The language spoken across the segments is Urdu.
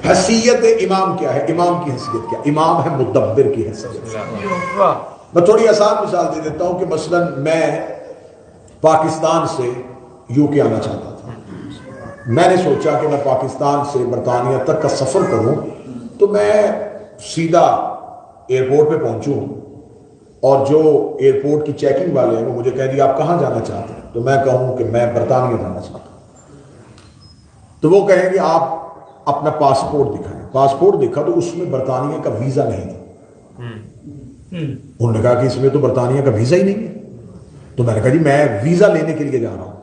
حیثیت امام کیا ہے؟ امام کی حیثیت کیا؟ امام ہے مدبر کی حیثیت۔ میں تھوڑی آسان مثال دے دیتا ہوں کہ مثلا میں پاکستان سے یو کے آنا چاہتا تھا، میں نے سوچا کہ میں پاکستان سے برطانیہ تک کا سفر کروں تو میں سیدھا ایئرپورٹ پہ پہنچوں اور جو ایئرپورٹ کی چیکنگ والے ہیں وہ مجھے کہہ دیا آپ کہاں جانا چاہتے ہیں، تو میں کہوں کہ میں برطانیہ جانا چاہتا ہوں، تو وہ کہیں گے آپ اپنا پاسپورٹ دکھائیں۔ پاسپورٹ دیکھا تو اس میں برطانیہ کا ویزا نہیں تھا، انہوں نے کہا کہ اس میں تو برطانیہ کا ویزا ہی نہیں ہے، تو میں نے کہا جی میں ویزا لینے کے لیے جا رہا ہوں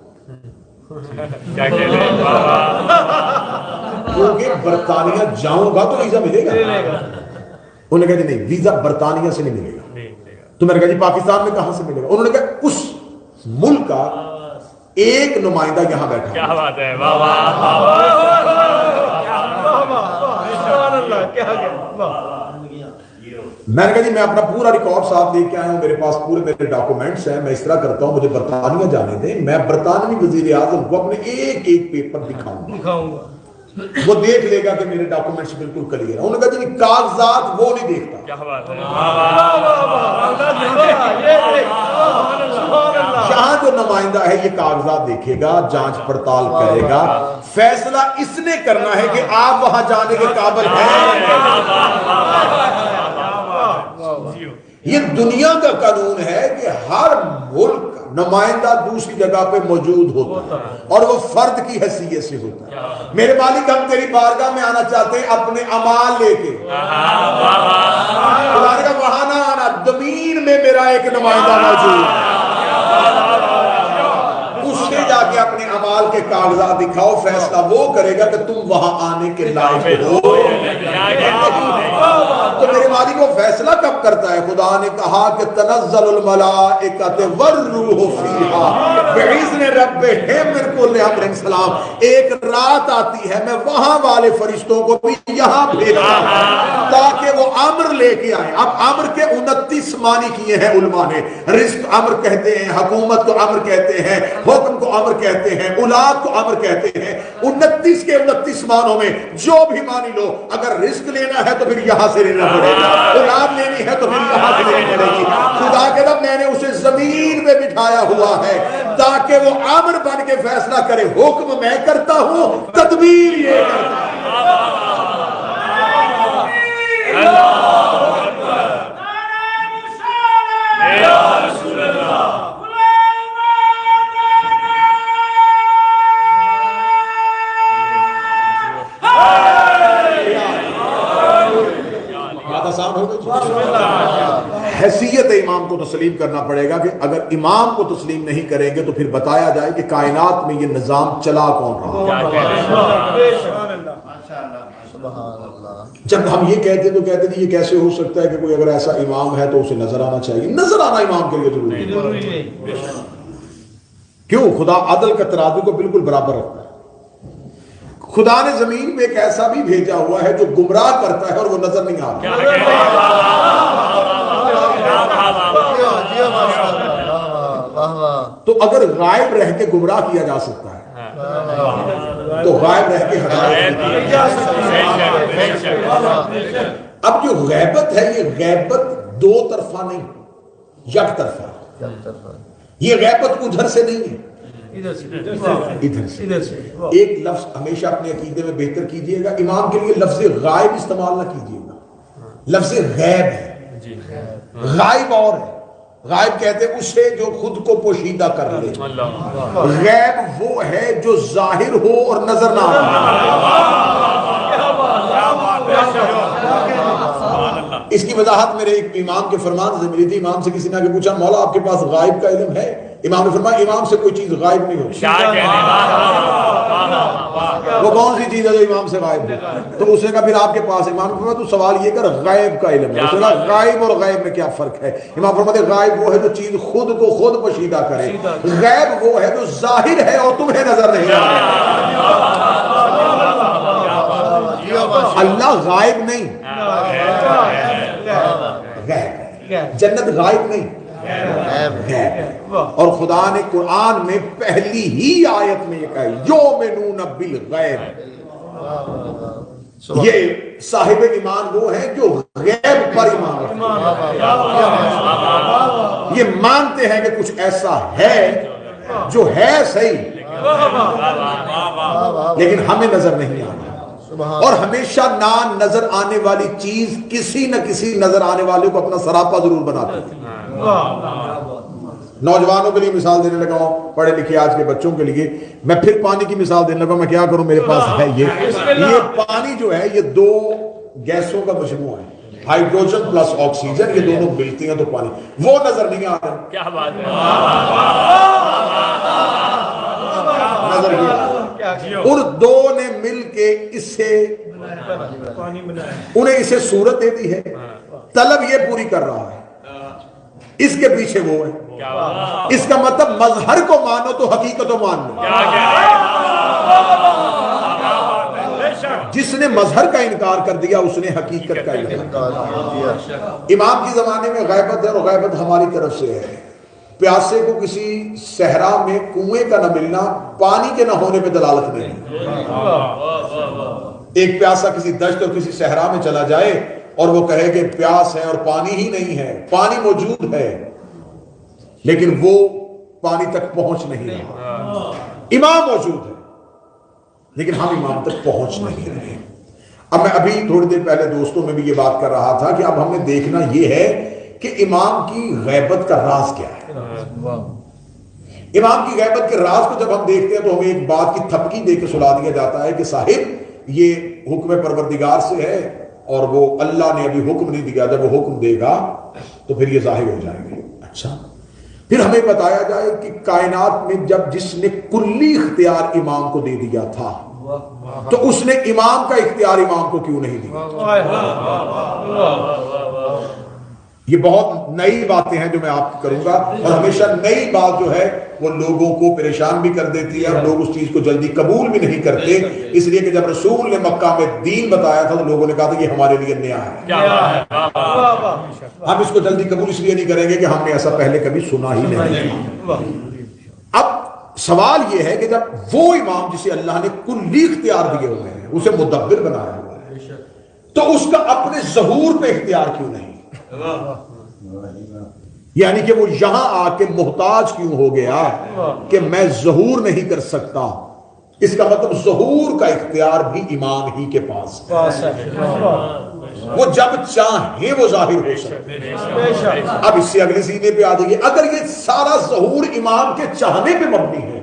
کیونکہ برطانیہ جاؤں گا تو ویزا ملے گا، انہوں نے کہا جی نہیں ویزا برطانیہ سے نہیں ملے گا، تو میں نے کہا جی پاکستان میں کہاں سے ملے گا؟ انہوں نے کہا اس ملک کا ایک نمائندہ یہاں بیٹھا۔ کیا بات ہے، میں نے کہا جی میں اپنا پورا ریکارڈ ساتھ لے کے آیا ہوں، میرے پاس پورے میرے ڈاکومنٹس ہیں، میں اس طرح کرتا ہوں مجھے برطانیہ جانے دیں، میں برطانوی وزیر اعظم کو اپنے ایک ایک پیپر دکھاؤں گا، وہ دیکھ لے گا کہ میرے ڈاکومنٹس بالکل کلیئر ہیں۔ انہوں نے کہا جی کاغذات وہ نہیں دیکھتا، کیا بات ہے، یہاں جو نمائندہ ہے یہ کاغذات دیکھے گا، جانچ پڑتال کرے گا، فیصلہ اس نے کرنا ہے کہ آپ وہاں جانے کے قابل ہیں۔ یہ دنیا کا قانون ہے کہ ہر ملک نمائندہ دوسری جگہ پہ موجود ہوتا ہے اور وہ فرد کی حیثیت سے ہوتا ہے۔ میرے مالک ہم تیری بارگاہ میں آنا چاہتے ہیں اپنے اعمال لے کے، وہاں نہ آنا، زمین میں میرا ایک نمائندہ موجود ہے، اس سے جا کے اپنے اعمال کے کاغذات دکھاؤ، فیصلہ وہ کرے گا کہ تم وہاں آنے کے لائق ہو۔ تو میرے مالک وہ فیصلہ کب کرتا ہے؟ خدا نے کہا کہ تنزل الملائکۃ والروح فیہا بإذن ربہم من کل امر سلام، ایک رات آتی ہے میں وہاں والے فرشتوں کو بھی یہاں بھیجتا ہوں تاکہ وہ امر لے کے آئیں۔ اب امر کے 29 معنی کیے ہیں علماء نے، رزق امر کہتے ہیں، حکومت کو امر کہتے ہیں، حکم کو امر کہتے ہیں، اولاد کو امر کہتے ہیں۔ 29 کے 29 معنوں میں جو بھی معنی لو، اگر رزق لینا ہے تو پھر یہاں سے لینا پڑے گا، اولاد لینی ہے تو پھر یہاں سے لینی پڑے گی۔ خدا کے رب میں نے اسے زمین میں بٹھایا ہوا ہے تاکہ وہ امر بن کے فیصلہ کرے، حکم میں کرتا ہوں، تدبیر یہ کرتا ہے۔ حیثیت امام کو تسلیم کرنا پڑے گا کہ اگر امام کو تسلیم نہیں کریں گے تو پھر بتایا جائے کہ کائنات میں یہ نظام چلا کون رہا۔ جب ہم یہ کہتے تو کہتے تھے یہ کیسے ہو سکتا ہے کہ کوئی اگر ایسا امام ہے تو اسے نظر آنا چاہیے۔ نظر آنا امام کے لیے ضروری ہے، کیوں؟ خدا عدل کا ترازو کو بالکل برابر رکھتا ہے۔ خدا نے زمین پہ ایک ایسا بھی بھیجا ہوا ہے جو گمراہ کرتا ہے اور وہ نظر نہیں آتا۔ تو اگر غائب رہ کے گمراہ کیا جا سکتا ہے تو غائب رہ کے ہدایت کی جا سکتی ہے۔ اب جو غیبت ہے یہ غیبت دو طرفہ نہیں، یک طرفہ، یہ غیبت ادھر سے نہیں ہے، ادھر سے۔ ایک لفظ ہمیشہ اپنے عقیدے میں بہتر کیجئے گا، امام کے لیے لفظ غائب استعمال نہ کیجئے گا، لفظ غیب ہے۔ غائب اور ہے، غائب کہتے ہیں اسے جو خود کو پوشیدہ کر لے، غیب وہ ہے جو ظاہر ہو اور نظر نہ آئے۔ اس کی وضاحت میرے ایک امام کے فرمان سے ملی تھی۔ امام سے کسی نے آگے پوچھا مولا آپ کے پاس غائب کا علم ہے؟ امام نے فرمایا امام سے کوئی چیز غائب نہیں ہوتی۔ وہ کون سی چیز ہے جو امام سے غائب ہے؟ تو اس نے کہا پھر آپ کے پاس، امام نے فرمایا تو سوال یہ کر غائب کا علم ہے۔ اس نے کہا غائب اور غائب میں کیا فرق ہے؟ امام فرماتے غائب وہ ہے جو چیز خود کو خود پوشیدہ کرے، غیب وہ ہے جو ظاہر ہے اور تمہیں نظر نہیں آتا۔ اللہ غائب نہیں، غیب، جنت غائب نہیں، اور خدا نے قرآن میں پہلی ہی آیت میں یہ کہا یومنون بالغیب، یہ صاحب ایمان وہ ہیں جو غیب پر ایمان رکھتے ہیں، یہ مانتے ہیں کہ کچھ ایسا ہے جو ہے صحیح لیکن ہمیں نظر نہیں آنا، اور ہمیشہ نظر آنے والی چیز کسی نہ کسی نظر آنے والے کو اپنا سراپا ضرور بناتی ہے۔ نوجوانوں کے لیے مثال دینے لگا ہوں، پڑھے لکھے آج کے بچوں کے لیے میں پھر پانی کی مثال دینے لگا، میں کیا کروں، میرے پاس ہے یہ پانی جو ہے یہ دو گیسوں کا مجموعہ ہے، ہائیڈروجن پلس آکسیجن، یہ دونوں ملتی ہیں تو پانی، وہ نظر نہیں آ رہا، کیا بات ہے، نظر یہ ان دو نے مل کے اسے انہیں اسے صورت دے دی ہے، طلب یہ پوری کر رہا ہے، اس کے پیچھے وہ ہے۔ اس کا مطلب مظہر کو مانو تو حقیقت کو مان لو۔ جس نے مظہر کا انکار کر دیا اس نے حقیقت کا انکار کیا۔ امام کی زمانے میں غیبت ہے، اور غیبت ہماری طرف سے ہے۔ پیاسے کو کسی صحرا میں کنویں کا نہ ملنا پانی کے نہ ہونے پہ دلالت نہیں۔ ایک پیاسا کسی دشت اور کسی صحرا میں چلا جائے اور وہ کہے کہ پیاس ہے اور پانی ہی نہیں ہے، پانی موجود ہے لیکن وہ پانی تک پہنچ نہیں رہا۔ امام موجود ہے لیکن ہم امام تک پہنچ نہیں رہے۔ اب میں ابھی تھوڑی دیر پہلے دوستوں میں بھی یہ بات کر رہا تھا کہ اب ہمیں دیکھنا یہ ہے کہ امام کی غیبت کا راز کیا ہے۔ امام کی غیبت کے راز کو جب ہم دیکھتے ہیں تو ہمیں ایک بات کی تھپکی دے کے سلا دیا جاتا ہے کہ صاحب یہ حکم پروردگار سے ہے اور وہ اللہ نے ابھی حکم نہیں دیا، جب وہ حکم دے گا تو پھر یہ ظاہر ہو جائیں گے۔ اچھا، پھر ہمیں بتایا جائے کہ کائنات میں جب جس نے کلی اختیار امام کو دے دیا تھا تو اس نے امام کا اختیار امام کو کیوں نہیں دیا؟ یہ بہت نئی باتیں ہیں جو میں آپ کروں گا، اور ہمیشہ نئی بات جو ہے وہ لوگوں کو پریشان بھی کر دیتی ہے اور لوگ اس چیز کو جلدی قبول بھی نہیں کرتے، اس لیے کہ جب رسول نے مکہ میں دین بتایا تھا تو لوگوں نے کہا تھا یہ ہمارے لیے نیا ہے، ہم اس کو جلدی قبول اس لیے نہیں کریں گے کہ ہم نے ایسا پہلے کبھی سنا ہی نہیں۔ اب سوال یہ ہے کہ جب وہ امام جسے اللہ نے کلی اختیار دیے ہوئے ہیں، اسے مدبر بنایا ہوا ہے، تو اس کا اپنے ظہور پہ اختیار کیوں نہیں؟ یعنی کہ وہ یہاں آ کے محتاج کیوں ہو گیا کہ میں ظہور نہیں کر سکتا؟ اس کا مطلب ظہور کا اختیار بھی امام ہی کے پاس ہے، وہ جب چاہیں وہ ظاہر ہو سکتے۔ اب اس سے اگلے سینے پہ آ جائیے، اگر یہ سارا ظہور امام کے چاہنے پہ مبنی ہے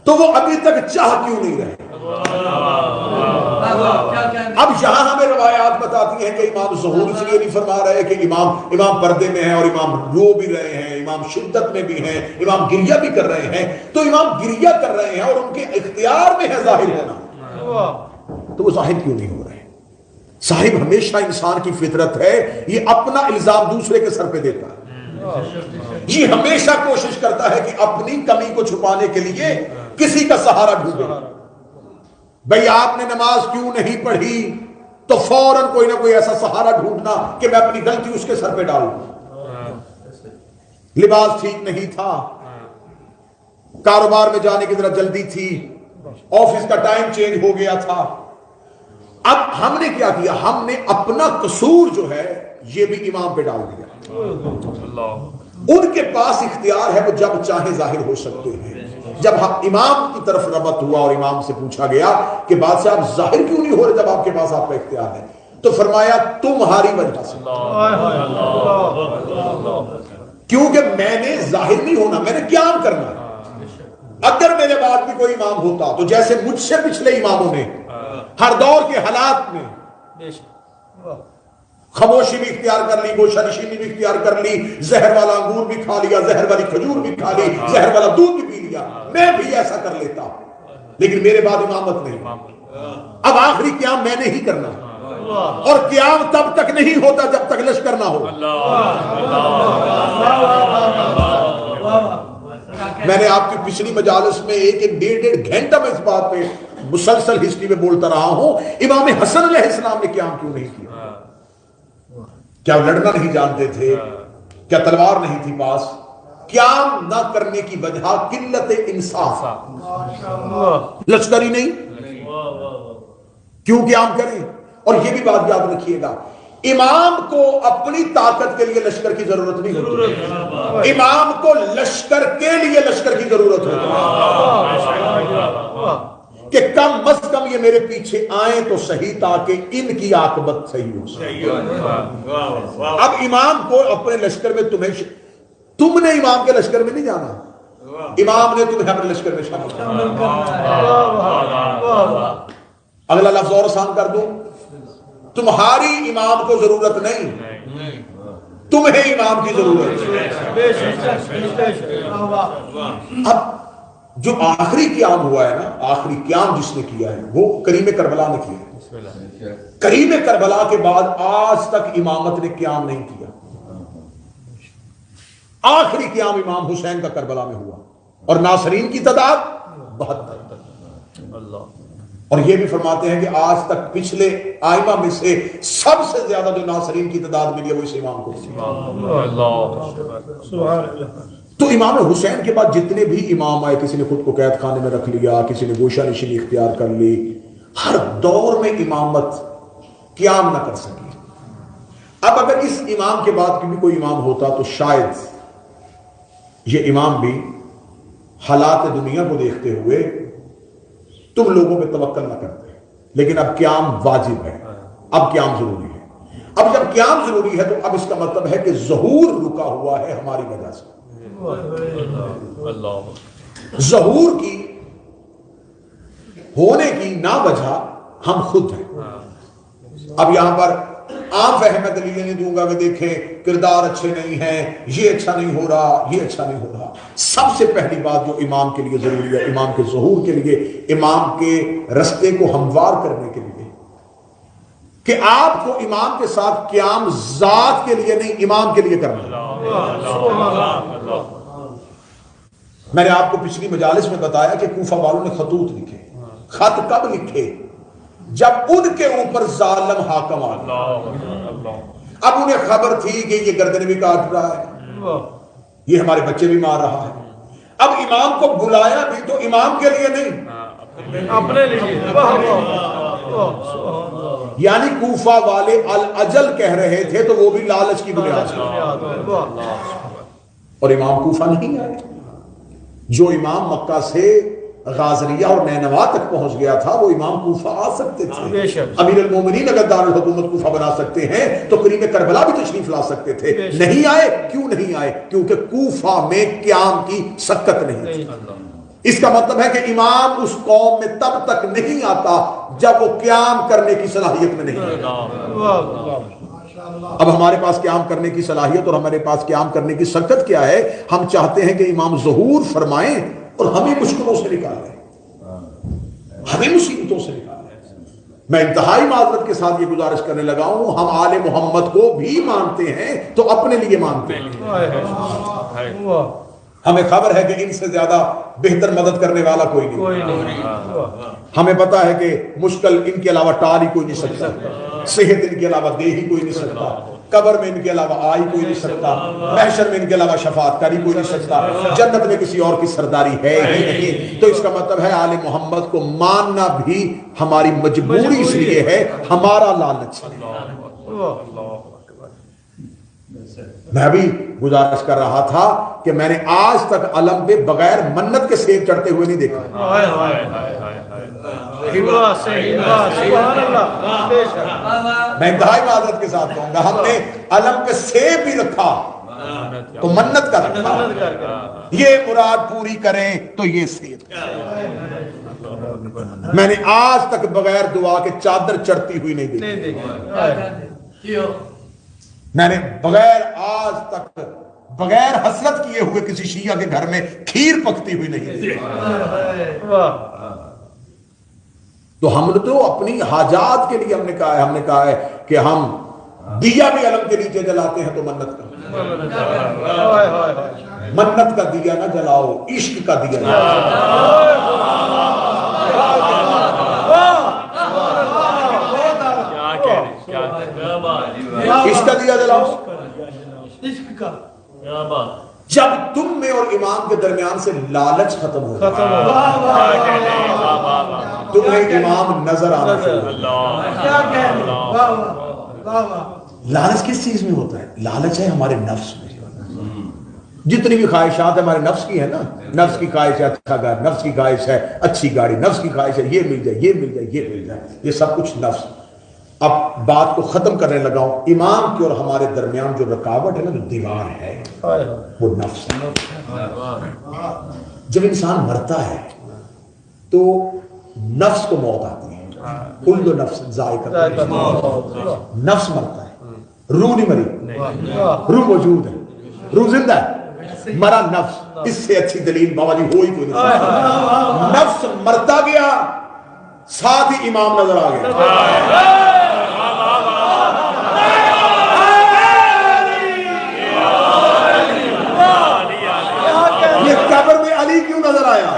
تو وہ ابھی تک چاہ کیوں نہیں رہے؟ اب یہاں ہمیں روایات بتاتی ہیں کہ امام ظہور اس لیے نہیں فرما رہے کہ امام پردے میں ہیں اور امام رو بھی رہے ہیں، امام شدت میں بھی ہیں، امام گریہ بھی کر رہے ہیں، تو امام گریہ کر رہے ہیں اور ان کے اختیار میں ہے ظاہر ہونا، تو وہ ظاہر کیوں نہیں ہو رہے؟ صاحب ہمیشہ انسان کی فطرت ہے یہ اپنا الزام دوسرے کے سر پہ دیتا ہے، یہ ہمیشہ کوشش کرتا ہے کہ اپنی کمی کو چھپانے کے لیے کسی کا سہارا ڈھونڈے۔ بھئی آپ نے نماز کیوں نہیں پڑھی تو فوراً کوئی نہ کوئی ایسا سہارا ڈھونڈنا کہ میں اپنی غلطی اس کے سر پہ ڈالوں۔ لباس ٹھیک نہیں تھا، کاروبار میں جانے کی ذرا جلدی تھی، آفس کا ٹائم چینج ہو گیا تھا۔ اب ہم نے کیا کیا؟ ہم نے اپنا قصور جو ہے یہ بھی امام پہ ڈال دیا۔ ان کے پاس اختیار ہے، وہ جب چاہے ظاہر ہو سکتے ہیں۔ جب ہم امام کی طرف ربط ہوا اور امام سے پوچھا گیا کہ بادشاہ آپ ظاہر کیوں نہیں ہو رہے جب آپ کے پاس آپ کا اختیار ہے، تو فرمایا تمہاری وجہ سے، کیونکہ میں نے ظاہر نہیں ہونا، میں نے قیام کرنا ہے۔ اگر میرے بعد بھی کوئی امام ہوتا تو جیسے مجھ سے پچھلے اماموں نے ہر دور کے حالات میں خاموشی بھی اختیار کر لی، گوشہ نشینی بھی اختیار کر لی، زہر والا انگور بھی کھا لیا، زہر والی کھجور بھی کھا لی، زہر والا دودھ بھی پی لیا، میں بھی ایسا کر لیتا، لیکن میرے بعد امامت نہیں۔ اب آخری قیام میں نے ہی کرنا، اور قیام تب تک نہیں ہوتا جب تک لشکر نہ ہو۔ میں نے آپ کی پچھلی مجالس میں ایک ڈیڑھ گھنٹہ میں اس بات پہ مسلسل ہسٹری میں بولتا رہا ہوں، امام حسن علیہ السلام نے قیام کیوں نہیں کیا؟ کیا لڑنا نہیں جانتے تھے؟ کیا تلوار نہیں تھی پاس؟ قیام نہ کرنے کی وجہ قلت انصاف، لشکری نہیں، کیوں قیام کریں؟ اور یہ بھی بات یاد رکھیے گا، امام کو اپنی طاقت کے لیے لشکر کی ضرورت نہیں ہوتی، امام کو لشکر کے لیے لشکر کی ضرورت ہوتی کہ کم از کم یہ میرے پیچھے آئیں تو صحیح تاکہ ان کی عاقبت صحیح ہو سکے۔ اب امام کو اپنے لشکر میں تم نے امام کے لشکر میں نہیں جانا، امام نے تمہیں اپنے لشکر میں شامل کرنا۔ اگلا لفظ اور آسان کر دوں، تمہاری امام کو ضرورت نہیں، تمہیں امام کی ضرورت ہے۔ اب جو آخری قیام ہوا ہے نا، آخری قیام جس نے کیا ہے وہ کریم کربلا نے کیا ہے۔ کریم کربلا کے بعد آج تک امامت نے قیام نہیں کیا، آخری قیام امام حسین کا کربلا میں ہوا، اور ناصرین کی تعداد 72۔ اور یہ بھی فرماتے ہیں کہ آج تک پچھلے آئمہ میں سے سب سے زیادہ جو ناصرین کی تعداد ملی ہے وہ اس امام کو ملی۔ تو امام حسین کے بعد جتنے بھی امام آئے، کسی نے خود کو قید خانے میں رکھ لیا، کسی نے گوشہ نشینی اختیار کر لی، ہر دور میں امامت قیام نہ کر سکی۔ اب اگر اس امام کے بعد بھی کوئی امام ہوتا تو شاید یہ امام بھی حالات دنیا کو دیکھتے ہوئے تم لوگوں پہ توکل نہ کرتے، لیکن اب قیام واجب ہے، اب قیام ضروری ہے۔ اب جب قیام ضروری ہے تو اب اس کا مطلب ہے کہ ظہور رکا ہوا ہے ہماری وجہ سے۔ ظہور کی ہونے کی نا وجہ ہم خود ہیں۔ اب یہاں پر عام فہم میں دلیلیں نہیں دوں گا کہ دیکھیں کردار اچھے نہیں ہیں، یہ اچھا نہیں ہو رہا، یہ اچھا نہیں ہو رہا۔ سب سے پہلی بات جو امام کے لیے ضروری ہے، امام کے ظہور کے لیے، امام کے رستے کو ہموار کرنے کے لیے، کہ آپ کو امام کے ساتھ قیام ذات کے لیے نہیں، امام کے لیے کرنا۔ میں نے آپ کو پچھلی مجالس میں بتایا کہ کوفہ والوں نے خطوط لکھے۔ خط کب لکھے؟ جب ان کے اوپر ظالم حاکم آ گیا۔ اب انہیں خبر تھی کہ یہ گردن بھی کاٹ رہا ہے، یہ ہمارے بچے بھی مار رہا ہے۔ اب امام کو بلایا بھی تو امام کے لیے نہیں، اپنے لیے۔ یعنی کوفہ والے الاجل کہہ رہے تھے تو وہ بھی لالچ کی بنیاد سے، اور امام کوفہ نہیں آئے۔ جو امام مکہ سے غازریہ اور نینوا تک پہنچ گیا تھا وہ امام کوفہ آ سکتے تھے۔ امیر المومنین اگر دارالحکومت کوفہ بنا سکتے ہیں تو کریم کربلا بھی تشریف لا سکتے تھے، نہیں آئے۔ کیوں نہیں آئے؟ کیونکہ کوفہ میں قیام کی سکت نہیں تھی۔ اس کا مطلب ہے کہ امام اس قوم میں تب تک نہیں آتا جب وہ قیام کرنے کی صلاحیت میں نہیں آتا۔ اب ہمارے پاس قیام کرنے کی صلاحیت اور ہمارے پاس قیام کرنے کی سکت کیا ہے؟ ہم چاہتے ہیں کہ امام ظہور فرمائیں اور ہمیں مشکلوں سے نکالیں، ہمیں مصیبتوں سے نکالیں۔ میں انتہائی معذرت کے ساتھ یہ گزارش کرنے لگا ہوں، ہم آل محمد کو بھی مانتے ہیں تو اپنے لیے مانتے ہیں۔ ہمیں خبر ہے کہ ان سے زیادہ بہتر مدد کرنے والا کوئی نہیں۔ ہمیں پتا ہے کہ مشکل ان کے علاوہ ٹال ہی کوئی نہیں سکتا، صحت ان کے علاوہ دے ہی کوئی نہیں سکتا، قبر میں ان کے علاوہ آئی کوئی نہیں سکتا، محشر میں ان کے علاوہ شفاعت کاری کوئی نہیں سکتا، جنت میں کسی اور کی سرداری ہے ہی نہیں۔ تو اس کا مطلب ہے آل محمد کو ماننا بھی ہماری مجبوری اس لیے ہے، ہمارا لالچ ہے۔ میں بھی گزارش کر رہا تھا کہ میں نے آج تک علم پہ بغیر منت کے سیب چڑھتے ہوئے نہیں دیکھا۔ میں انتہائی معذرت کے ساتھ کہوں گا، ہم نے علم پہ سیب بھی رکھا تو منت کا رکھا، یہ مراد پوری کریں تو یہ سیب۔ میں نے آج تک بغیر دعا کے چادر چڑھتی ہوئی نہیں دیکھی، میں نے بغیر آج تک بغیر حسرت کیے ہوئے کسی شیعہ کے گھر میں کھیر پکتی ہوئی نہیں دیکھی۔ تو ہم نے تو اپنی حاجات کے لیے ہم نے کہا ہے کہ ہم دیا بھی علم کے نیچے جلاتے ہیں تو منت کا دیا نہ جلاؤ، عشق کا دیا عشق کا دیا جلاؤ۔ جب تم میں اور امام کے درمیان سے لالچ ختم ہو، تمہیں امام نظر آنا شروع. لالچ کس چیز میں ہوتا ہے؟ لالچ ہے ہمارے نفس میں. جتنی بھی خواہشات ہمارے نفس کی ہے نا، نفس کی خواہش ہے اچھا گھر، نفس کی خواہش ہے اچھی گاڑی، نفس کی خواہش ہے یہ مل جائے، یہ مل جائے، یہ مل جائے، یہ سب کچھ نفس. اب بات کو ختم کرنے لگا ہوں. امام کی اور ہمارے درمیان جو رکاوٹ ہے نا، جو دیوار ہے، وہ نفس ہے. جب انسان مرتا ہے تو نفس کو موت آتی ہے. کل نفس ذائقۃ الموت. نفس مرتا ہے، روح نہیں مری، روح موجود ہے، روح زندہ ہے. مرا نفس، اس سے اچھی دلیل بابا جی ہوئی کوئی نہیں. نفس مرتا گیا، ساتھ ہی امام نظر آ گیا. یہ قبر میں علی کیوں نظر آیا؟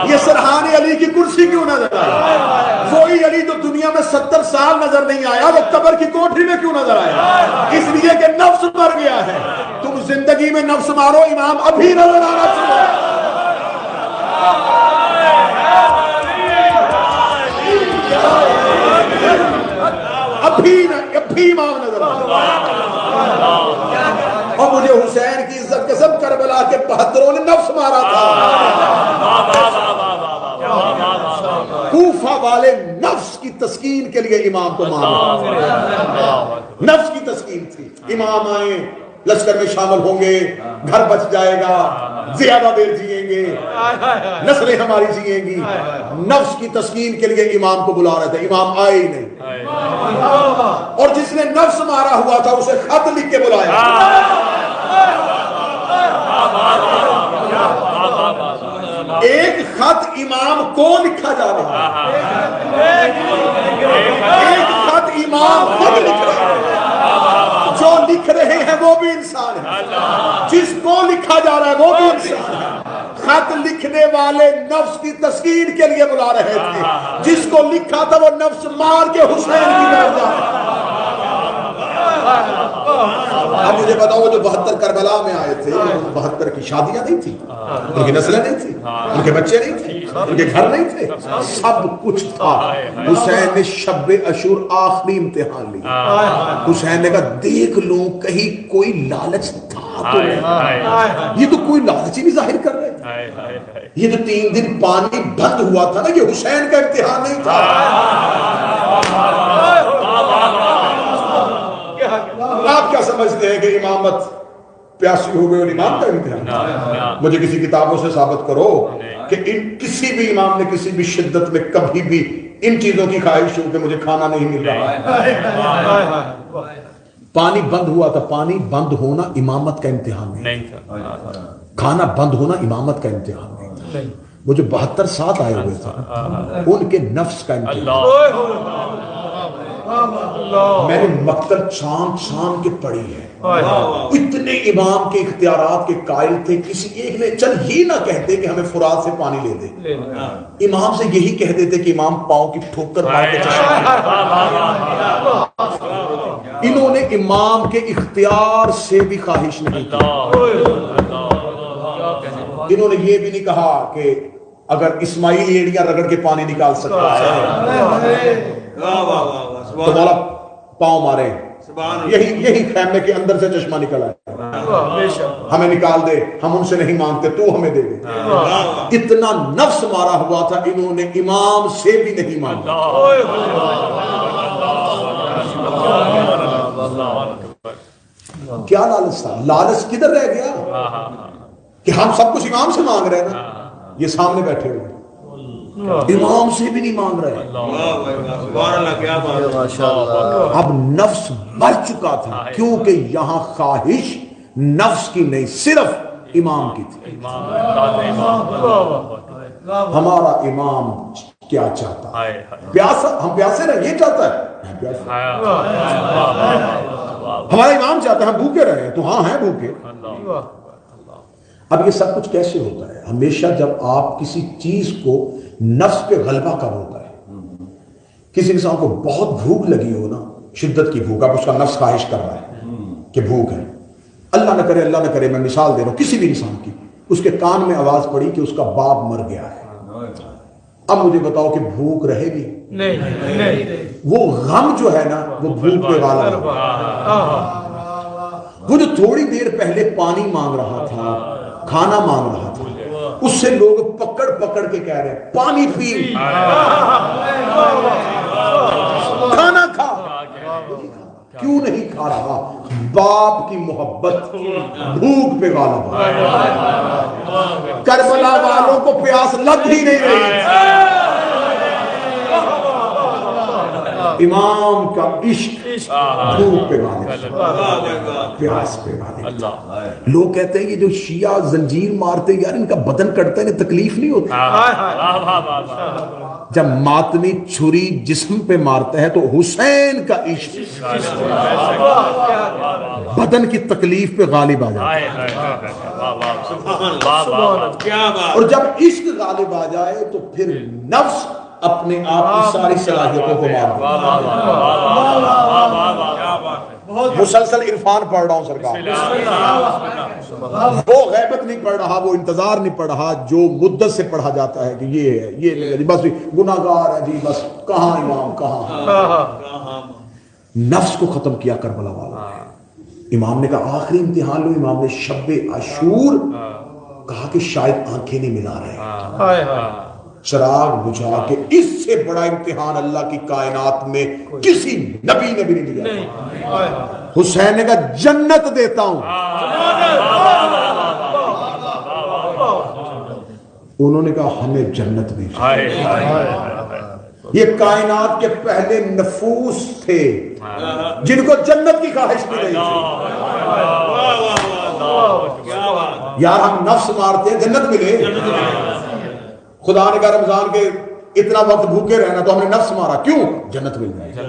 یہ سرحان علی کی کرسی کیوں نظر آیا؟ وہی علی جو دنیا میں 70 سال نظر نہیں آیا، وہ قبر کی کوٹھی میں کیوں نظر آیا؟ اس لیے کہ نفس مر گیا ہے. تم زندگی میں نفس مارو، امام ابھی نظر آنا چاہیے. ابھی امام نظر آنا. اور مجھے حسین کی عزت قسم کربلا کے 72 نے نفس مارا تھا. کوفہ والے نفس کی تسکین کے لیے امام کو مارا. نفس کی تسکین تھی. امام آئے، لشکر میں شامل ہوں گے، گھر بچ جائے گا، زیادہ دیر جئیں گے، نسلیں ہماری جئیں گی. نفس کی تسکین کے لیے امام کو بلا رہے تھے، امام آئے ہی نہیں. اور جس نے نفس مارا ہوا تھا اسے خط لکھ کے بلایا. ایک خط امام کو لکھا جا رہا ہے، ایک خط امام خود لکھ رہے ہیں. جو لکھ رہے ہیں وہ بھی انسان ہے، جس کو لکھا جا رہا ہے وہ بھی انسان ہے. خط لکھنے والے نفس کی تسکین کے لیے بلا رہے تھے، جس کو لکھا تھا وہ نفس مار کے حسین کی طرف جا رہا. اب مجھے بتاؤ، جو 72 کربلا میں آئے تھے، 72 کی شادیاں نہیں تھی، ان کی نسلیں نہیں تھی، ان کے بچے نہیں تھے، ان کے گھر نہیں تھے، سب کچھ تھا. حسین نے شب عاشور آخری امتحان لیا. حسین نے کہا دیکھ لوں کہیں کوئی لالچ تھا تو نہیں. یہ تو کوئی لالچ ہی نہیں ظاہر کر رہے. یہ تو 3 دن پانی بند ہوا تھا نا، یہ حسین کا امتحان نہیں تھا. آپ کیا سمجھتے ہیں کہ امامت پیاسی ہو گئی اور امام کا امتحان؟ مجھے کسی کتابوں سے ثابت کرو کہ کسی بھی امام نے کسی بھی شدت میں کبھی بھی ان چیزوں کی خواہش ہو کہ مجھے کھانا نہیں مل رہا. پانی بند ہوا تھا. پانی بند ہونا امامت کا امتحان نہیں تھا. کھانا بند ہونا امامت کا امتحان نہیں تھا. وہ جو 72 ساتھ آئے ہوئے تھے ان کے نفس کا امتحان. میں نے مقتل چھان کے پڑھی ہے. اتنے امام کے اختیارات کے قائل تھے، کسی ایک نے چل ہی نہ کہتے کہ ہمیں فرات سے پانی لے دے. امام سے یہی کہہ دیتے کہ امام پاؤں کی ٹھوکر مار کے چشمہ. انہوں نے امام کے اختیار سے بھی خواہش نہیں کی. انہوں نے یہ بھی نہیں کہا کہ اگر اسماعیل ایڑیاں رگڑ کے پانی نکال سکتا ہے تو مولا پاؤں مارے. یہی خیمے کے اندر سے چشمہ نکل آیا. ہمیں نکال دے، ہم ان سے نہیں مانگتے، تو ہمیں دے دے. اتنا نفس مارا ہوا تھا، انہوں نے امام سے بھی نہیں مانگا. کیا لالچ تھا؟ لالچ کدھر رہ گیا کہ ہم سب کچھ امام سے مانگ رہے ہیں نا. یہ سامنے بیٹھے ہوئے امام سے بھی نہیں مانگ رہے. اب نفس مر چکا تھا، کیونکہ یہاں خواہش نفس کی نہیں، صرف امام کی تھی. ہمارا امام کیا چاہتا ہے؟ پیاسا، ہم پیاسے رہے، یہ چاہتا ہے. ہمارا امام چاہتا ہے ہم بھوکے رہے، تو ہاں ہیں بھوکے. اب یہ سب کچھ کیسے ہوتا ہے؟ ہمیشہ جب آپ کسی چیز کو نفس پہ غلبہ کب ہوتا ہے؟ کسی انسان کو بہت بھوک لگی ہو نا، شدت کی بھوک، اب اس کا نفس خواہش کر رہا ہے کہ بھوک ہے. اللہ نہ کرے میں مثال دے رہا ہوں، کسی بھی انسان کی، اس کے کان میں آواز پڑی کہ اس کا باپ مر گیا ہے. اب مجھے بتاؤ کہ بھوک رہے گی؟ نہیں. وہ غم جو ہے نا وہ بھوک پہ غالب ہے. وہ جو تھوڑی دیر پہلے پانی مانگ رہا تھا، کھانا مانگ رہا تھا، اس سے لوگ پکڑ پکڑ کے کہہ رہے ہیں پانی پی، کھانا کھا. کیوں نہیں کھا رہا؟ باپ کی محبت بھوک پہ غالب ہے. کربلا والوں کو پیاس لگ ہی نہیں رہی، امام کا عشق بھوک پہ غالب ہے، پیاس پہ غالب ہے. لوگ کہتے ہیں یہ جو شیعہ زنجیر مارتے یار ان کا بدن کٹتا ہے انہیں تکلیف نہیں ہوتی. جب ماتمی چھری جسم پہ مارتا ہے تو حسین کا عشق بدن کی تکلیف پہ غالب آ جاتا ہے. اور جب عشق غالب آ جائے تو پھر نفس اپنے آپ کی ساری صلاحیتوں کو مار دے. مسلسل عرفان پڑھ رہا ہوں سرکار، وہ غیبت نہیں پڑھ رہا، وہ انتظار نہیں پڑھ رہا جو مدت سے پڑھا جاتا ہے کہ یہ ہے یہ بس گناہگار ہے جی، بس کہاں امام کہاں. نفس کو ختم کیا کربلا والا. امام نے کہا آخری امتحان لو. امام نے شب عاشور کہا کہ شاید آنکھیں نہیں ملا رہے، چراغ بجھا کے اس سے بڑا امتحان اللہ کی کائنات میں کسی نبی نے بھی نہیں دیا. حسین نے کہا جنت دیتا ہوں. انہوں نے کہا ہمیں جنت بھی چاہیے. یہ کائنات کے پہلے نفوس تھے جن کو جنت کی خواہش نہیں رہی تھی. یار ہم نفس مارتے ہیں جنت ملے. خدا نے کہا رمضان کے اتنا وقت بھوکے رہنا تو ہم نے نفس مارا، کیوں؟ جنت مل جائے گی.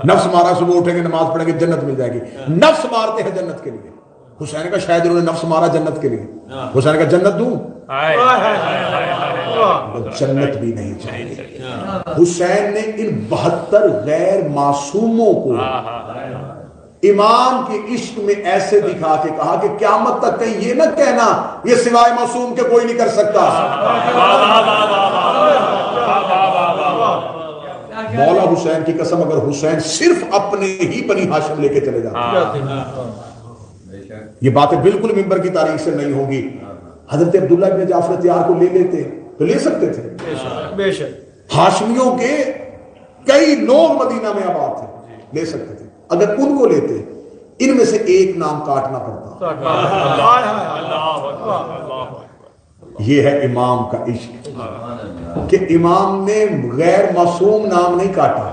نفس مارا صبح اٹھیں گے نماز پڑھیں گے جنت مل جائے گی. نفس مارتے ہیں جنت کے لیے. حسین کا شاید انہوں نے نفس مارا جنت کے لیے. حسین کا جنت دوں؟ جنت بھی نہیں چاہیے. حسین نے ان 72 غیر معصوموں کو امام کے عشق میں ایسے دکھا کے کہا کہ قیامت تک کہیں یہ نہ کہنا یہ سوائے معصوم کے کوئی نہیں کر سکتا. مولا حسین کی قسم اگر حسین صرف اپنے ہی بنی ہاشم لے کے چلے جاتے، یہ باتیں بالکل ممبر کی تاریخ سے نہیں ہوں گی. حضرت عبداللہ ابن جعفر تیار کو لے لیتے تو لے سکتے تھے. بے شک ہاشمیوں کے کئی لوگ مدینہ میں آباد تھے، لے سکتے تھے. اگر ان کو لیتے ان میں سے ایک نام کاٹنا پڑتا. یہ ہے امام کا عشق کہ امام نے غیر معصوم نام نہیں کاٹا،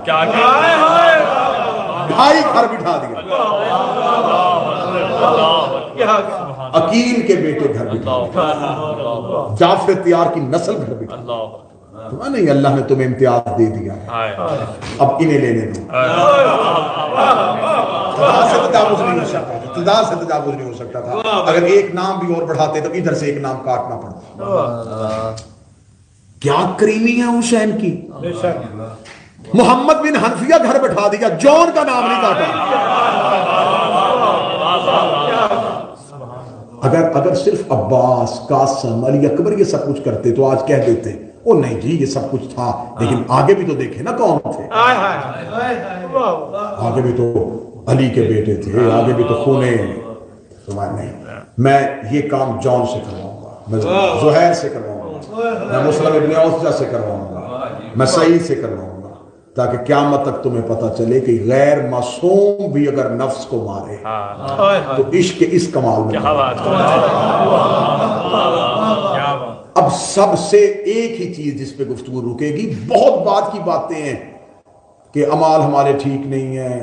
بھائی گھر بٹھا دیا. عقیل کے بیٹے گھر بٹھا دیا، جعفر تیار کی نسل گھر بٹھا دیا. نہیں اللہ نے تمہیں امتیاز دے دیا ہے، اب انہیں لینے دو. اقتدار سے تجاوز نہیں ہو سکتا، اقتدار سے تجاوز نہیں ہو سکتا تھا. اگر ایک نام بھی اور بڑھاتے تو ادھر سے ایک نام کاٹنا پڑتا. کیا کریمی ہے حسین کی. محمد بن حنفیہ گھر بٹھا دیا، جون کا نام نہیں کاٹا. اگر صرف عباس، قاسم، علی اکبر یہ سب کچھ کرتے تو آج کہہ دیتے او نہیں جی یہ سب کچھ تھا، لیکن آگے بھی تو دیکھے نا کون تھے. آگے بھی تو علی کے بیٹے تھے، آگے بھی تو خونے. نہیں، میں یہ کام جون سے کرواؤں گا، میں زہیر سے کرواؤں گا، میں مسلم ابن اوسجہ سے کرواؤں گا، میں سعید سے کرواؤں گا، تاکہ قیامت تک تمہیں پتہ چلے کہ غیر معصوم بھی اگر نفس کو مارے تو عشق اس کمال میں. اب سب سے ایک ہی چیز جس پہ گفتگو رکے گی، بہت بات کی باتیں ہیں کہ اعمال ہمارے ٹھیک نہیں ہیں،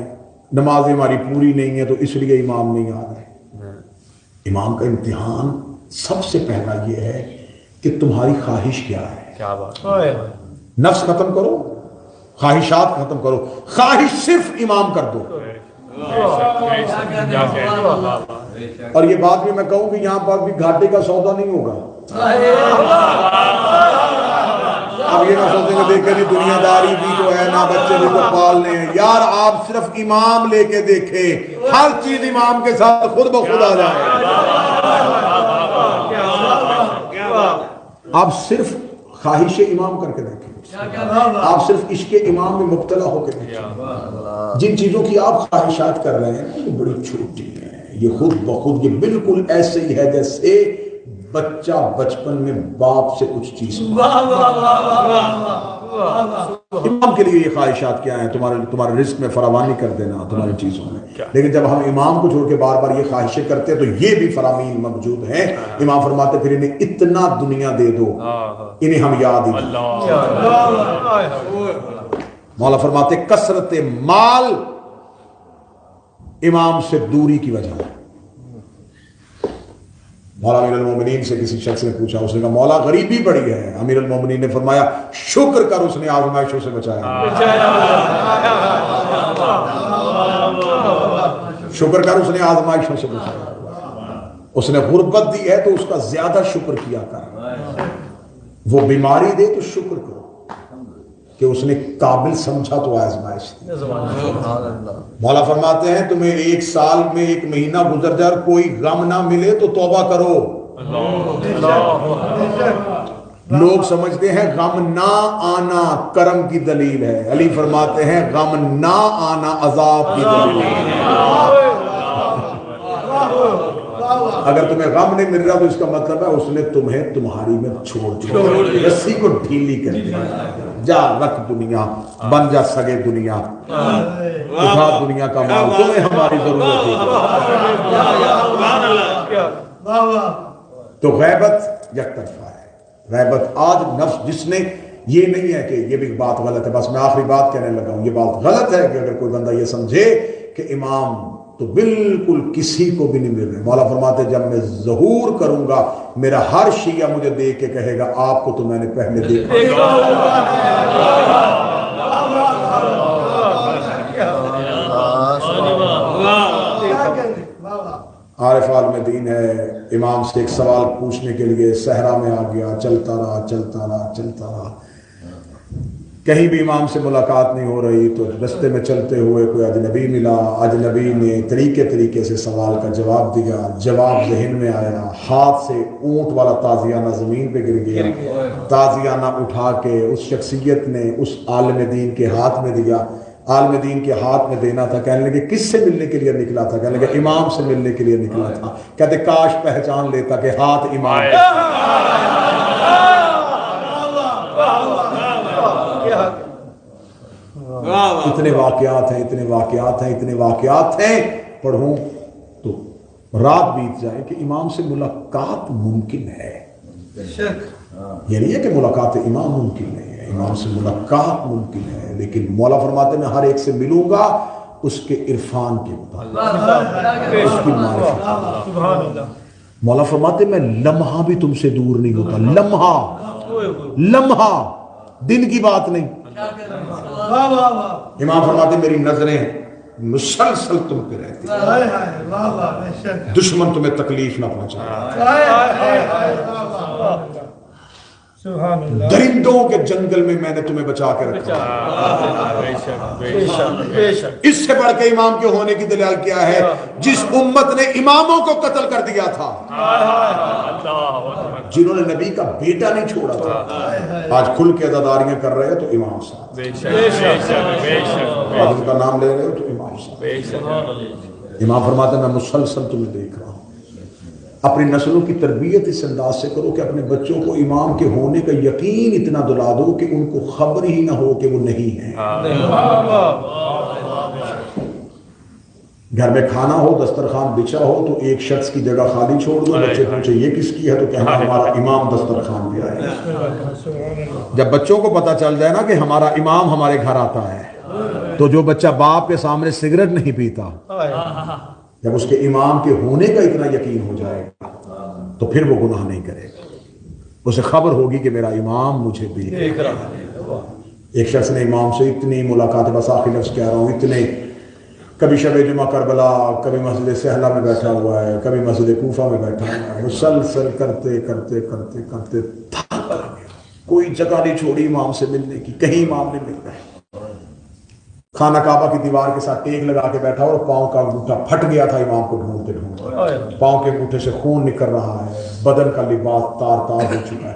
نمازیں ہماری پوری نہیں ہیں تو اس لیے امام نہیں آ رہے. امام کا امتحان سب سے پہلا یہ ہے کہ تمہاری خواہش کیا ہے. نفس ختم کرو، خواہشات ختم کرو، خواہش صرف امام کر دو. اور یہ بات بھی میں کہوں کہ یہاں پر بھی گھاٹے کا سودا نہیں ہوگا. اب یہ نہ سوچیں گے دیکھیں جی دنیا داری بھی جو ہے نا بچے بھی کو پالنے ہیں. یار آپ صرف امام لے کے دیکھیں، ہر چیز امام کے ساتھ خود بخود آ جائے. آپ صرف خواہش امام کر کے دیکھیں، آپ صرف عشق امام میں مبتلا ہو کے دیکھیں، جن چیزوں کی آپ خواہشات کر رہے ہیں وہ بڑی چھوٹی ہیں، یہ خود بخود یہ بالکل ایسے ہی ہے جیسے بچہ بچپن میں باپ سے کچھ چیز امام کے لیے یہ خواہشات کیا ہیں؟ تمہارے رزق میں فراوانی کر دینا تمہاری چیزوں میں، لیکن جب ہم امام کو چھوڑ کے بار بار یہ خواہشیں کرتے ہیں تو یہ بھی فرامین موجود ہیں۔ امام فرماتے پھر انہیں اتنا دنیا دے دو انہیں ہم یاد ہی مولا فرماتے کثرت مال امام سے دوری کی وجہ ہے۔ مولا امیر المومنین سے کسی شخص نے پوچھا، اس نے کہا مولا غریبی بڑی ہے، امیر المومنین نے فرمایا شکر کر اس نے آزمائشوں سے بچایا، شکر کر اس نے آزمائشوں سے بچایا، اس نے غربت دی ہے تو اس کا زیادہ شکر کیا کر، وہ بیماری دے تو شکر کرو کہ اس نے قابل سمجھا تو آزمائش دی۔ مولا فرماتے ہیں تمہیں ایک سال میں ایک مہینہ گزر جائے اور کوئی غم نہ ملے تو توبہ کرو۔ لوگ سمجھتے ہیں غم نہ آنا کرم کی دلیل ہے، علی فرماتے ہیں غم نہ آنا عذاب کی دلیل ہے۔ اگر تمہیں غم نہیں مل رہا تو اس کا مطلب ہے اس نے تمہیں تمہاری میں چھوڑ دیا، رسی کو ڈھیلی کر دیا، جا رکھ دنیا، بن جا سگے دنیا، اٹھا دنیا کا مال، تمہیں ہماری ضرورت ہے۔ تو غیبت یک طرفہ ہے، غیبت آج نفس جس نے یہ نہیں ہے کہ یہ بھی بات غلط ہے، بس میں آخری بات کہنے لگا ہوں، یہ بات غلط ہے کہ اگر کوئی بندہ یہ سمجھے کہ امام تو بالکل کسی کو بھی نہیں مل رہے۔ مولا فرماتے جب میں ظہور کروں گا میرا ہر شیعہ مجھے دیکھ کے کہے گا آپ کو تو میں نے پہلے دیکھا۔ عارف عالم دین ہے، امام سے ایک سوال پوچھنے کے لیے صحرا میں آ گیا، چلتا رہا، کہیں بھی امام سے ملاقات نہیں ہو رہی، تو رستے میں چلتے ہوئے کوئی اجنبی ملا، اجنبی نے طریقے سے سوال کا جواب دیا، جواب ذہن میں آیا، ہاتھ سے اونٹ والا تازیانہ زمین پہ گر گیا، تازیانہ اٹھا کے اس شخصیت نے اس عالم دین کے ہاتھ میں دیا، عالم دین کے ہاتھ میں دینا تھا، کہنے لگے کس سے ملنے کے لیے نکلا تھا؟ کہنے لگے امام سے ملنے کے لیے نکلا تھا۔ کہتے کاش پہچان لیتا کہ ہاتھ امام ہے۔ اتنے واقعات ہیں پڑھوں تو رات بیت جائے کہ امام سے ملاقات ممکن ہے۔ یہ نہیں ہے کہ ملاقات امام ممکن نہیں ہے، امام سے ملاقات ممکن ہے، لیکن مولا فرماتے میں ہر ایک سے ملوں گا اس کے عرفان کے مطابق، اس کی معرفت۔ مولا فرماتے میں لمحہ بھی تم سے دور نہیں ہوتا، لمحہ دن کی بات نہیں۔ امام فرماتے میری نظریں مسلسل تم پہ رہتی، دشمن تمہیں تکلیف نہ پہنچائے، درندوں کے جنگل میں میں نے تمہیں بچا کے رکھا۔ اس سے بڑھ کے امام کے ہونے کی دلیل کیا ہے؟ جس امت نے اماموں کو قتل کر دیا تھا، جنہوں نے نبی کا بیٹا نہیں چھوڑا تھا، آج کھل کے عزاداریاں کر رہے ہیں تو امام صاحب، آج ان کا نام لے رہے ہو تو امام صاحب۔ امام فرماتے ہیں میں مسلسل تمہیں دیکھ رہا ہوں۔ اپنی نسلوں کی تربیت اس انداز سے کرو کہ اپنے بچوں کو امام کے ہونے کا یقین اتنا دلا دو کہ ان کو خبر ہی نہ ہو کہ وہ نہیں ہے۔ گھر میں کھانا ہو، دسترخوان بچھا ہو تو ایک شخص کی جگہ خالی چھوڑ دو، بچے پوچھے یہ کس کی ہے تو کہنا ہمارا امام دسترخوان پہ آئے۔ جب بچوں کو پتا چل جائے نا کہ ہمارا امام ہمارے گھر آتا ہے، تو جو بچہ باپ کے سامنے سگریٹ نہیں پیتا، جب اس کے امام کے ہونے کا اتنا یقین ہو جائے گا تو پھر وہ گناہ نہیں کرے گا، اسے خبر ہوگی کہ میرا امام مجھے دیکھ رہا ہے۔ ایک شخص نے امام سے اتنی ملاقاتیں، بس آخری لفظ کہہ رہا ہوں، اتنے، کبھی شب جمعہ کربلا، کبھی مسجد سہلا میں بیٹھا ہوا ہے، کبھی مسجد کوفہ میں بیٹھا ہوا ہے، مسلسل کرتے کرتے کرتے کرتے تھک گیا، کوئی جگہ نہیں چھوڑی امام سے ملنے کی، کہیں امام نہیں مل رہے۔ خانہ کعبہ کی دیوار کے ساتھ ٹیک لگا کے بیٹھا اور پاؤں کا انگوٹھا پھٹ گیا تھا امام کو ڈھونڈتے ڈھونڈتے، پاؤں کے انگوٹھے سے خون نکل رہا ہے، بدن کا لباس تار تار ہو چکا ہے،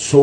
100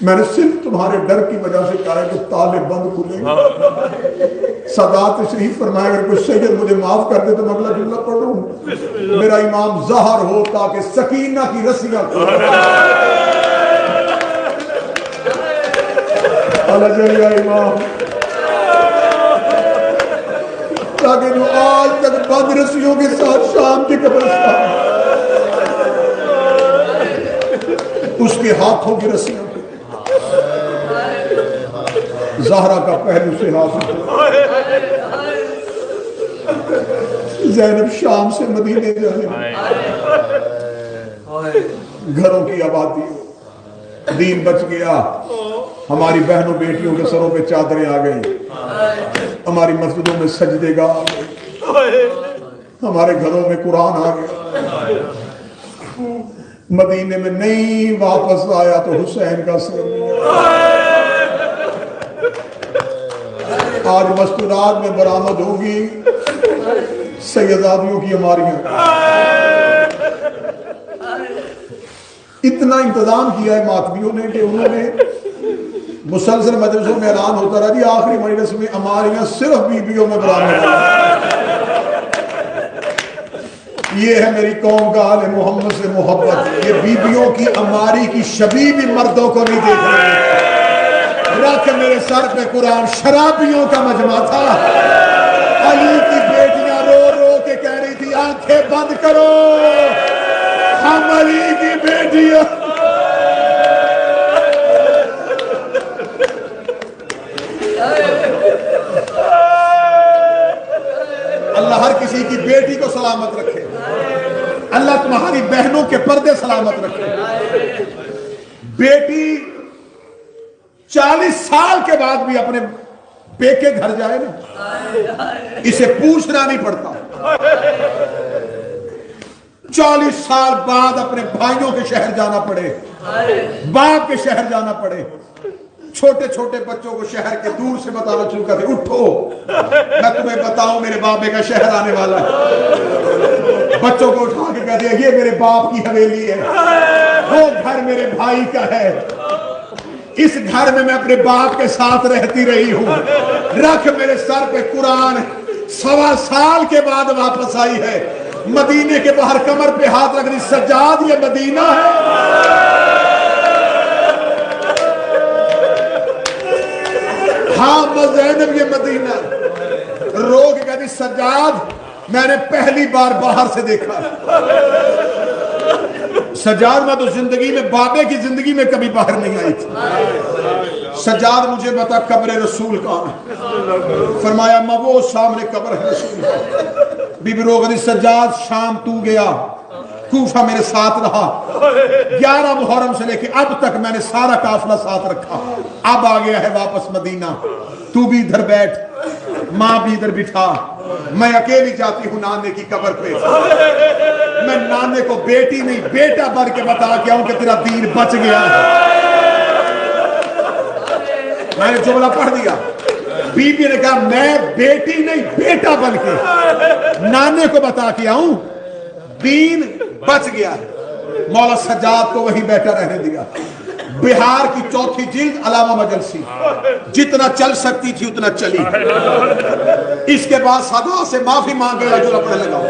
میں نے صرف تمہارے ڈر کی وجہ سے کہا ہے کہ تالے بند کھلے. سادات تشریف فرمایا اگر کوئی سید مجھے معاف کر دے تو میں اگلا جملہ پڑھوں. میرا امام ظاہر ہو تاکہ سکینہ کی رسیاں اللہ جلیا امام تاکہ جو آج تک بند رسیوں کے ساتھ شام کے قبرستان اس کے ہاتھوں کی رسیاں زہرا کا پہلو سے ہاتھ. زینب شام سے مدینے جانے گھروں کی آبادی دین بچ گیا. ہماری بہنوں بیٹیوں کے سروں پہ چادریں آ گئی. ہماری مسجدوں میں سجدے گاہ آ گئے. ہمارے گھروں میں قرآن آ گیا. مدینے میں نہیں واپس آیا تو حسین کا سر آج مستورات میں برآمد ہوگی سیدادیوں کی ہماریاں. اتنا انتظام کیا ہے ماتمیوں نے کہ انہوں نے مسلسل مجلسوں میں اعلان ہوتا رہا جی آخری مجلس میں ہماریاں صرف بیویوں میں برآمد ہیں. یہ ہے میری قوم کا آل محمد سے محبت. یہ بیویوں کی اماری کی شبیہ بھی مردوں کو نہیں دیکھ رہے. رکھ میرے سر پہ قرآن. شرابیوں کا مجمع تھا. علی کی بیٹیاں رو رو کے کہہ رہی تھی آنکھیں بند کرو ہم علی کی بیٹیاں. اللہ ہر کسی کی بیٹی کو سلامت رکھے. اللہ تمہاری بہنوں کے پردے سلامت رکھے. بیٹی 40 سال کے بعد بھی اپنے پیکے گھر جائے نا اسے پوچھنا نہیں پڑتا. 40 سال بعد اپنے بھائیوں کے شہر جانا پڑے, باپ کے شہر جانا پڑے. چھوٹے چھوٹے بچوں کو شہر کے دور سے بتانا شروع کر دے اٹھو میں تمہیں بتاؤں میرے بابے کا شہر آنے والا ہے. بچوں کو اٹھا کے کہہ دیا یہ میرے باپ کی حویلی ہے, وہ گھر میرے بھائی کا ہے, اس گھر میں اپنے باپ کے ساتھ رہتی رہی ہوں. رکھ میرے سر پہ قرآن. 1.25 سال کے بعد واپس آئی ہے. مدینے کے باہر کمر پہ ہاتھ رکھ دی. سجاد یہ مدینہ ہے. ہاں زینب یہ مدینہ. رو کے کہتی سجاد میں نے پہلی بار باہر سے دیکھا. سجاد میں تو زندگی میں بابے کی زندگی میں کبھی باہر نہیں آئی تھی. سجاد مجھے بتا قبر رسول کہاں ہے؟ فرمایا اما وہ سامنے قبر ہے رسول. بی بی رو کہتی سجاد شام تو گیا کوفہ میرے ساتھ رہا. 11 محرم سے لے کے اب تک میں نے سارا قافلہ ساتھ رکھا. اب آ گیا ہے واپس مدینہ. تو بھی ادھر بیٹھ, ماں بھی ادھر بٹھا. میں اکیلی جاتی ہوں نانے کی قبر پہ. میں نانے کو بیٹی نہیں بیٹا بن کے بتا کے آؤں کہ تیرا دین بچ گیا ہے. میں نے جملہ پڑھ دیا. بی بی نے کہا میں بیٹی نہیں بیٹا بن کے نانے کو بتا کے آؤں دین بچ گیا. مولا سجاد کو وہیں بیٹھا رہنے دیا. بہار کی 4تھی جلد علامہ مجلسی جتنا چل سکتی تھی اتنا چلی. اس کے بعد صدا سے معافی مانگے جو اپنے لگا.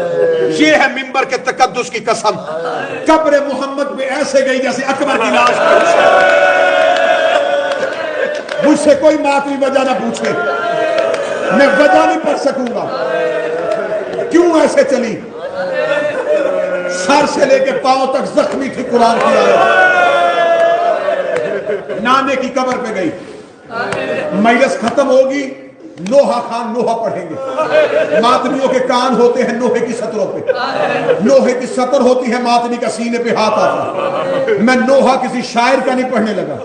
یہ ہے منبر کے تقدس کی قسم. قبر محمد میں ایسے گئی جیسے اکبر کی لاش پر. مجھ سے کوئی ماتمی وجہ نہ پوچھے, میں وجہ نہیں پڑھ سکوں گا کیوں ایسے چلی. سر سے لے کے پاؤں تک زخمی تھی قرآن کی آیت. نانے کی قبر پہ گئی. مجلس ختم ہوگی نوحہ خان نوحہ پڑھیں گے. ماتمیوں کے کان ہوتے ہیں نوحے کی سطروں پہ. نوحے کی سطر ہوتی ہے ماتمی کا سینے پہ ہاتھ آتا. میں نوحہ کسی شاعر کا نہیں پڑھنے لگا.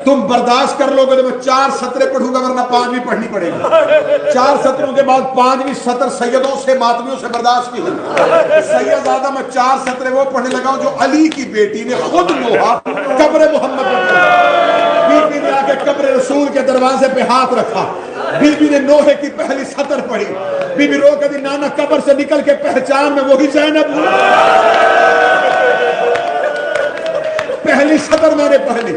تم برداشت کر لو گے تو میں 4 سطریں پڑھوں گا ورنہ 5ویں پڑھنی پڑے گی. 4 سطروں کے بعد 5ویں سطر سیدوں سے ماتمیوں سے برداشت نہیں ہوگی. سید زیادہ میں 4 سطریں وہ پڑھنے لگا ہوں جو علی کی بیٹی نے خود نوحہ قبر محمد میں پڑھا. بی بی نے آ کے قبر رسول کے دروازے پہ ہاتھ رکھا. بی بی نے نوحے کی پہلی سطر پڑھی. بی بی رو کہتی نانا قبر سے نکل کے پہچان میں وہی زینب ہوں. پہلی سطر میں نے پڑھ لی.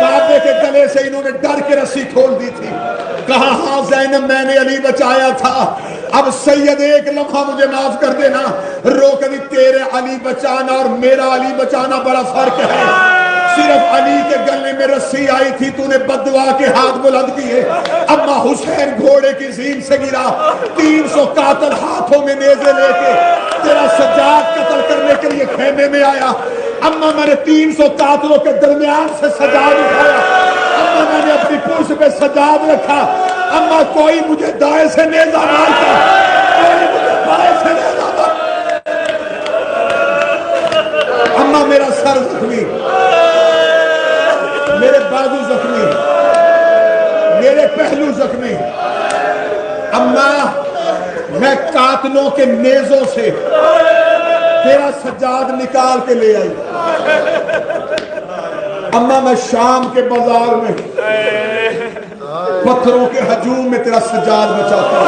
بابے کے گلے سے انہوں نے ڈر کے رسی کھول دی تھی. کہا ہاں زینب میں نے علی بچایا تھا, اب سید ایک لمحہ مجھے معاف کر دینا. رو کبھی تیرے علی بچانا اور میرا علی بچانا بڑا فرق ہے. صرف علی کے گلے میں رسی آئی تھی, تو نے بد دعا کے ہاتھ بلند کیے. اما حسین گھوڑے کی زین سے گرا, 300 قاتل ہاتھوں میں نیزے لے کے تیرا سجاد قتل کرنے کے لیے خیمے میں آیا. اما میں نے 300 قاتلوں کے درمیان سے سجاد اٹھایا. اما میں نے اپنی پوچھ پہ سجاد رکھا. اما کوئی مجھے دائیں سے نیزہ مارتا, کوئی مجھے بائیں سے نیزہ مارتا. اما میرا سر زخمی, میرے بازو زخمی, میرے پہلو زخمی. اما میں قاتلوں کے نیزوں سے تیرا سجاد نکال کے لے آئی. اما میں شام کے بازار میں پتھروں کے ہجوم میں تیرا سجاد بچاتا ہوں.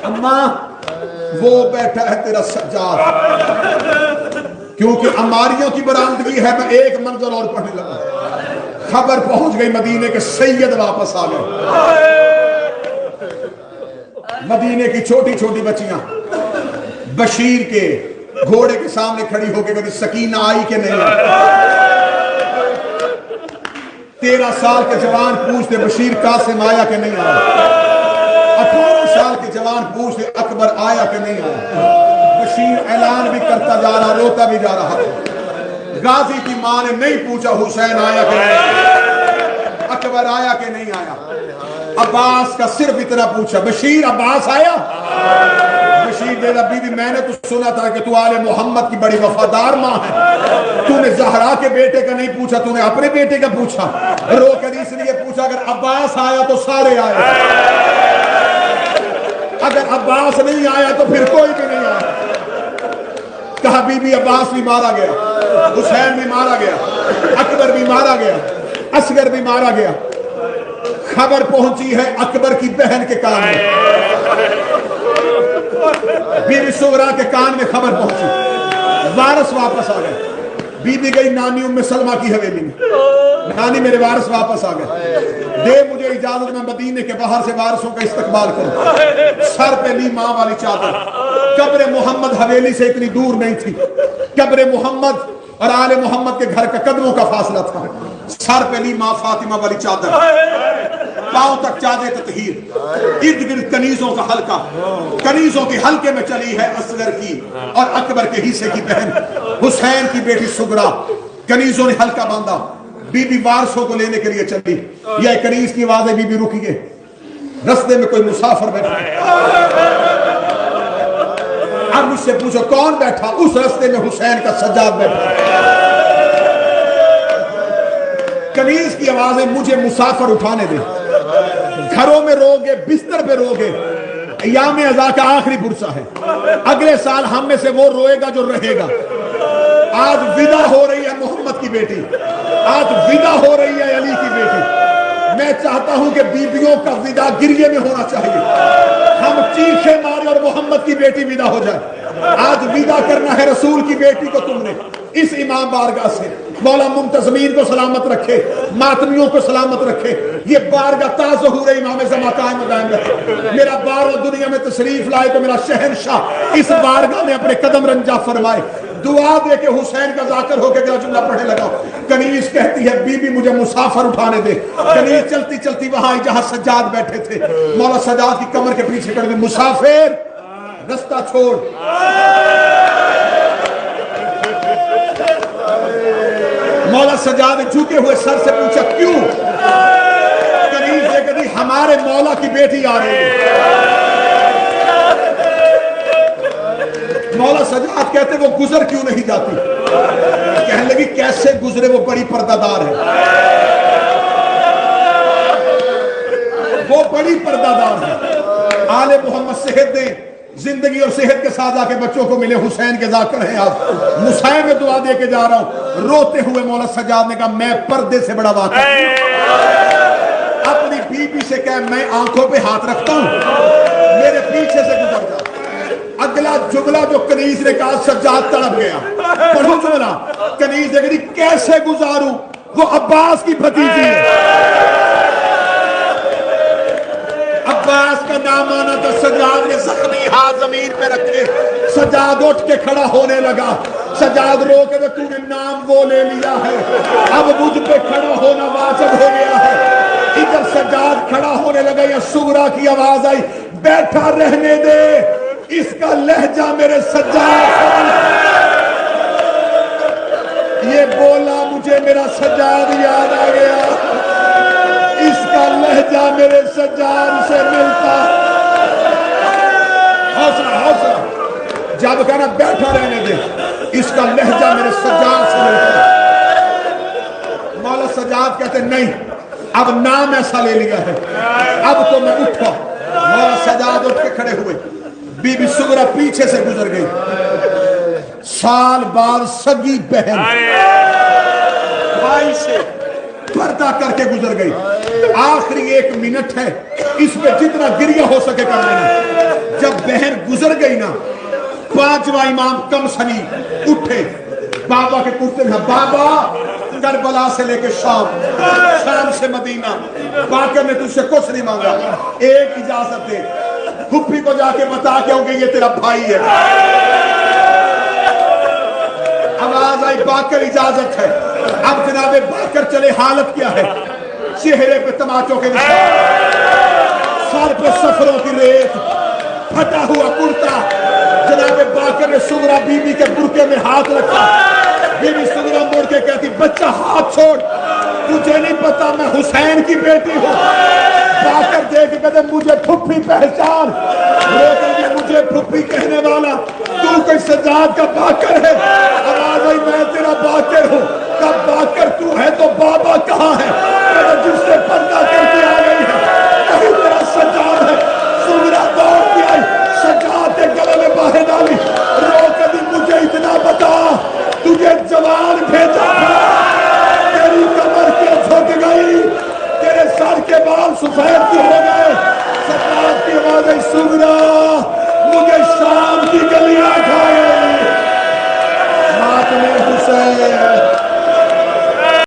اما وہ بیٹھا ہے تیرا سجاد. کیونکہ عماریوں کی برآمدگی ہے, میں ایک منظر اور پڑھنے لگا. خبر پہنچ گئی مدینے کے سید واپس آ گئے. مدینے کی چھوٹی چھوٹی بچیاں بشیر کے گھوڑے کے سامنے کھڑی ہو کے کبھی سکینہ آئی کہ نہیں آئی. 13 سال کے جوان پوچھتے بشیر قاسم آیا کہ نہیں آیا. 18 سال کے جوان پوچھتے اکبر آیا کہ نہیں آیا. بشیر اعلان بھی کرتا جا رہا, روتا بھی جا رہا. غازی کی ماں نے نہیں پوچھا حسین آیا کہ نہیں آیا, اکبر آیا کہ نہیں آیا. عباس کا صرف اتنا پوچھا, بشیر عباس آیا. بشیر دے دا بی بی میں نے تو سنا تھا کہ تو آل محمد کی بڑی وفادار ماں ہے, تو نے زہرا کے بیٹے کا نہیں پوچھا, تو نے اپنے بیٹے کا پوچھا. رو کر اس لیے پوچھا اگر عباس آیا تو سارے آئے, اگر عباس نہیں آیا تو پھر کوئی بھی نہیں آیا. کہا بی بی عباس بھی مارا گیا, حسین بھی مارا گیا, اکبر بھی مارا گیا, اصغر بھی مارا گیا. خبر پہنچی ہے اکبر کی بہن کے کان میں, بی بی صغرا کے کان میں خبر پہنچی. وارث واپس آ گئے. بی بی گئی نانی ام سلمہ کی حویلی میں, نانی میرے وارث واپس آ گئے, دے مجھے اجازت میں مدینے کے باہر سے وارثوں کا استقبال کروں. سر پہ لی ماں والی چادر. قبر محمد حویلی سے اتنی دور نہیں تھی, قبر محمد اور آل محمد کے گھر کا قدموں کا فاصلہ تھا. سر پہ لی ماں فاطمہ والی چادر, پاؤں تک چادر تطہیر, ارد گرد کنیزوں کا حلقہ, کنیزوں کے حلقے میں چلی ہے اصغر کی اور اکبر کے حصے کی بہن حسین کی بیٹی صغرا. کنیزوں نے حلقہ باندھا, بی بی وارثوں کو لینے کے لیے چلی. یہ کنیز کی آواز ہے, بی بی رکیے, رستے میں کوئی مسافر بیٹھا. اب مجھ سے پوچھو کون بیٹھا؟ اس رستے میں حسین کا سجاد بیٹھا. کنیز کی آواز ہے, مجھے مسافر اٹھانے دے. گھروں میں روگے, بستر پہ روگے, ایام ازا کا آخری پرسہ ہے. اگلے سال ہم میں سے وہ روئے گا جو رہے گا. آج ودا ہو رہی ہے محمد کی بیٹی, آج ودا ہو رہی ہے علی کی بیٹی. میں چاہتا ہوں کہ بیبیوں کا ودا گریے میں ہونا چاہیے. ہم چیخے مارے اور محمد کی بیٹی ودا ہو جائے. آج ودا کرنا ہے رسول کی بیٹی کو تم نے اس امام بارگاہ سے. مولا منتظمین کو سلامت رکھے, ماتمیوں کو سلامت رکھے. یہ بارگاہ تا ظہور امام زمان قائم و دائم رکھے. میرا بار دنیا میں تشریف لائے تو میرا شہنشاہ اس بارگاہ میں اپنے قدم رنجا فرمائے. دعا دے کے حسین کا ذاکر ہو کے اگلا جملہ پڑھنے لگا. کنیز کہتی ہے بی بی مجھے مسافر اٹھانے دے. کنیز چلتی چلتی وہاں آئی جہاں سجاد بیٹھے تھے. مولا سجاد کی کمر کے پیچھے کر دے, مسافر رستہ چھوڑ. مولا سجاد جھکے ہوئے سر سے پوچھا کیوں؟ کنیز دے کے دی ہمارے مولا کی بیٹی آ رہی ہے. مولا سجاد کہتے وہ گزر کیوں نہیں جاتی؟ کہنے لگی کیسے گزرے, وہ بڑی پردہ دار ہے, وہ بڑی پردہ دار ہے. آل محمد صحت دیں, زندگی اور صحت کے ساتھ آ کے بچوں کو ملے. حسین کے ذاکر ہیں آپ. مسائل میں دعا دے کے جا رہا ہوں. روتے ہوئے مولا سجاد نے کہا میں پردے سے بڑا واقع ہوں. اپنی بی بی سے کہا میں آنکھوں پہ ہاتھ رکھتا ہوں, میرے پیچھے سے گزر جا. اگلا جملہ جو کنیز نے کہا سجاد تڑپ گیا. پڑھو جملہ, کنیز نے کہا کیسے گزاروں وہ عباس کی بھتیجی ہے۔ عباس کا نام آنا تو سجاد نے زخمی ہاتھ زمین پہ رکھے، سجاد اٹھ کے کھڑا ہونے لگا۔ سجاد رو کے تو نے نام وہ لے لیا ہے، اب مجھ پہ کھڑا ہونا واجب ہو گیا ہے۔ ادھر سجاد کھڑا ہونے لگا، یا سغرا کی آواز آئی بیٹھا رہنے دے، اس کا لہجہ میرے سجاد، یہ بولا مجھے میرا سجاد یاد آ گیا، اس کا لہجہ میرے سجاد سے ملتا۔ حوصلہ حوصلہ، جب کہنا بیٹھا رہنے دے، اس کا لہجہ میرے سجاد سے ملتا۔ مولا سجاد کہتے نہیں، اب نام ایسا لے لیا ہے، اب تو میں اٹھا۔ مولا سجاد اٹھ کے کھڑے ہوئے، بی بی سغرا پیچھے سے گزر گئی، سال بعد سگی بہن بھائی سے پردہ کر کے گزر گئی۔ آخری 1 منٹ ہے، اس پہ جتنا گریہ ہو سکے کر لینا۔ جب بہن گزر گئی نا، 5واں امام کم سنی اٹھے، بابا کے کرتے میں، بابا کربلا سے لے کے شام، شام سے مدینہ، باقر نے تجھ سے کچھ نہیں مانگا، ایک اجازت دے، پھپھی کو جا کے بتا کے ہوں گے یہ تیرا بھائی ہے۔ آواز آئی باقر اجازت ہے۔ اب جناب باقر چلے، حالت کیا ہے؟ چہرے پہ تماچوں کے نشان، سر پہ سفروں کی ریت، پھٹا ہوا کرتا۔ جناب باقر نے سغرا بی بی کے برقعے میں ہاتھ رکھا، بی بی سغرا مڑ کے کہتی بچہ ہاتھ چھوڑ، تجھے نہیں پتا میں حسین کی بیٹی ہوں۔ باقر دیکھ کے کہتے مجھے پھپھی پہچان، مجھے پھپھی کہنے والا تو کوئی سجاد کا باقر ہے؟ آواز آئی میں تیرا باقر ہوں۔ کب باقر تو ہے تو بابا کہاں ہے؟ جس سے پردہ کر کے آ گئی ہے وہی تیرا سجاد ہے۔ سغرا دوڑ کے آئی، سجاد کے گلے میں باہیں ڈالی، رو کے بھی مجھے اتنا بتا، تجھے جوان